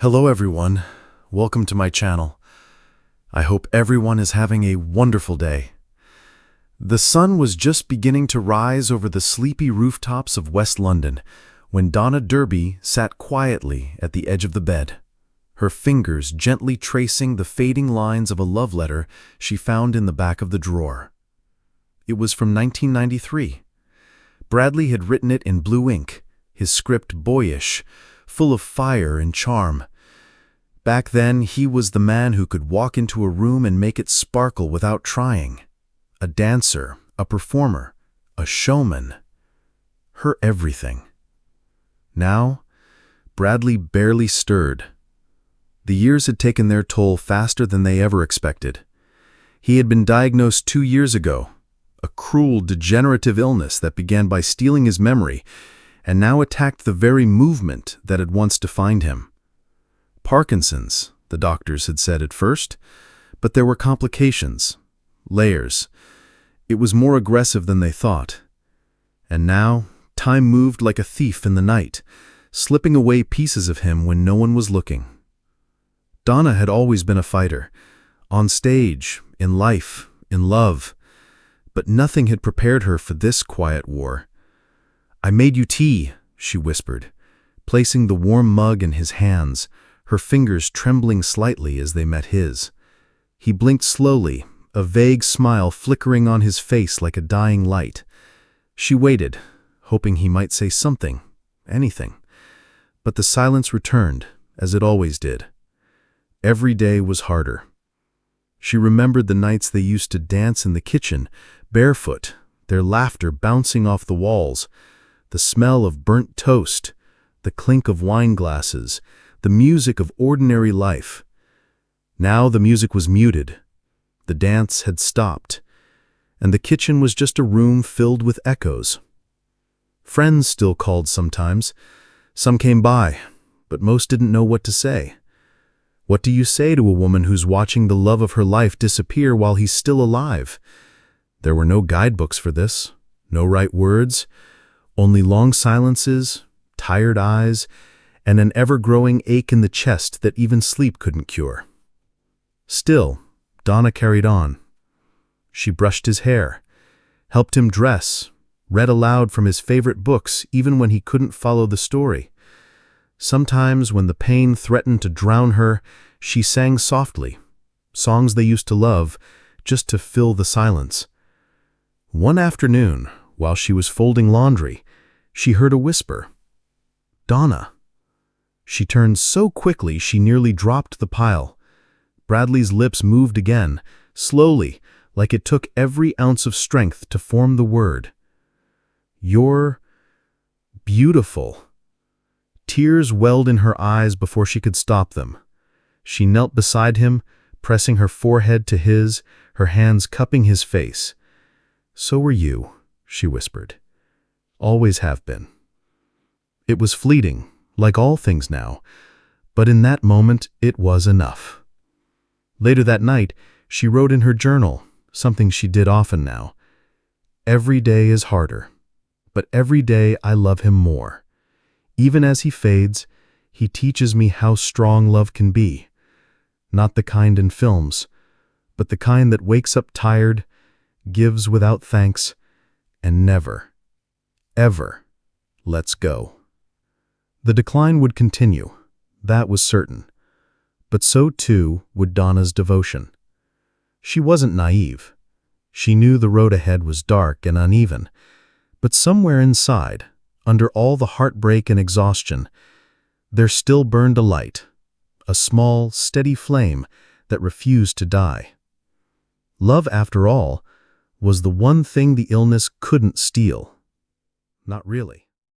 Hello everyone, welcome to my channel. I hope everyone is having a wonderful day. The sun was just beginning to rise over the sleepy rooftops of West London when Donna Derby sat quietly at the edge of the bed, her fingers gently tracing the fading lines of a love letter she found in the back of the drawer. It was from 1993. Bradley had written it in blue ink, his script boyish, full of fire and charm. Back then, he was the man who could walk into a room and make it sparkle without trying. A dancer, a performer, a showman. Her everything. Now, Bradley barely stirred. The years had taken their toll faster than they ever expected. He had been diagnosed 2 years ago, a cruel, degenerative illness that began by stealing his memory and now attacked the very movement that had once defined him. Parkinson's, the doctors had said at first, but there were complications, layers. It was more aggressive than they thought. And now, time moved like a thief in the night, slipping away pieces of him when no one was looking. Donna had always been a fighter, on stage, in life, in love, but nothing had prepared her for this quiet war. "I made you tea," she whispered, placing the warm mug in his hands, her fingers trembling slightly as they met his. He blinked slowly, a vague smile flickering on his face like a dying light. She waited, hoping he might say something, anything. But the silence returned, as it always did. Every day was harder. She remembered the nights they used to dance in the kitchen, barefoot, their laughter bouncing off the walls, the smell of burnt toast, the clink of wine glasses, the music of ordinary life. Now the music was muted. The dance had stopped, and the kitchen was just a room filled with echoes. Friends still called sometimes. Some came by, but most didn't know what to say. What do you say to a woman who's watching the love of her life disappear while he's still alive? There were no guidebooks for this, no right words, only long silences, tired eyes, and an ever-growing ache in the chest that even sleep couldn't cure. Still, Donna carried on. She brushed his hair, helped him dress, read aloud from his favorite books even when he couldn't follow the story. Sometimes, when the pain threatened to drown her, she sang softly, songs they used to love, just to fill the silence. One afternoon, while she was folding laundry, she heard a whisper. "Donna." She turned so quickly she nearly dropped the pile. Bradley's lips moved again, slowly, like it took every ounce of strength to form the word. "You're beautiful." Tears welled in her eyes before she could stop them. She knelt beside him, pressing her forehead to his, her hands cupping his face. "So are you," she whispered. "Always have been." It was fleeting, like all things now, but in that moment it was enough. Later that night, she wrote in her journal, something she did often now. "Every day is harder, but every day I love him more. Even as he fades, he teaches me how strong love can be. Not the kind in films, but the kind that wakes up tired, gives without thanks, and never, ever lets go." The decline would continue, that was certain. But so too would Donna's devotion. She wasn't naive. She knew the road ahead was dark and uneven, but somewhere inside, under all the heartbreak and exhaustion, there still burned a light, a small, steady flame that refused to die. Love, after all, was the one thing the illness couldn't steal. Not really.